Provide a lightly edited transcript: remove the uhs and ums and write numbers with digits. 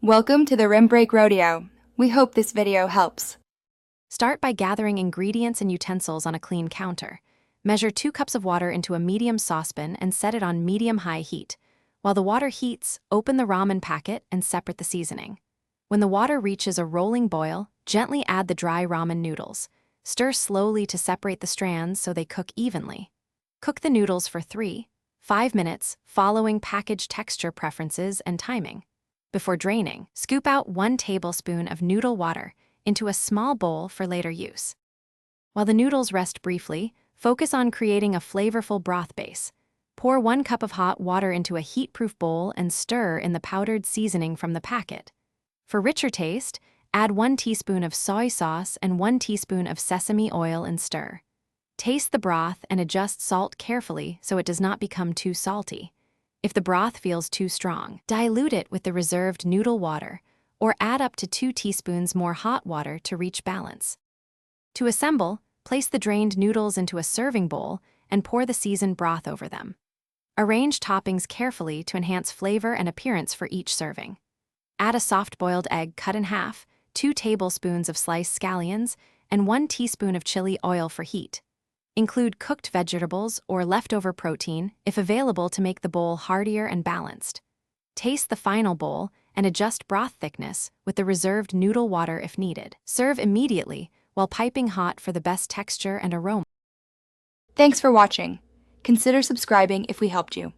Welcome to the Rim Break Rodeo. We hope this video helps. Start by gathering ingredients and utensils on a clean counter. Measure 2 cups of water into a medium saucepan and set it on medium-high heat. While the water heats, open the ramen packet and separate the seasoning. When the water reaches a rolling boil, gently add the dry ramen noodles. Stir slowly to separate the strands so they cook evenly. Cook the noodles for 3-5 minutes, following package texture preferences and timing. Before draining, scoop out 1 tablespoon of noodle water into a small bowl for later use. While the noodles rest briefly, focus on creating a flavorful broth base. Pour 1 cup of hot water into a heat-proof bowl and stir in the powdered seasoning from the packet. For richer taste, add 1 teaspoon of soy sauce and 1 teaspoon of sesame oil and stir. Taste the broth and adjust salt carefully so it does not become too salty. If the broth feels too strong, dilute it with the reserved noodle water, or add up to 2 teaspoons more hot water to reach balance. To assemble, place the drained noodles into a serving bowl and pour the seasoned broth over them. Arrange toppings carefully to enhance flavor and appearance for each serving. Add a soft-boiled egg cut in half, 2 tablespoons of sliced scallions, and 1 teaspoon of chili oil for heat. Include cooked vegetables or leftover protein, if available, to make the bowl heartier and balanced. Taste the final bowl and adjust broth thickness with the reserved noodle water if needed. Serve immediately while piping hot for the best texture and aroma. Thanks for watching. Consider subscribing if we helped you.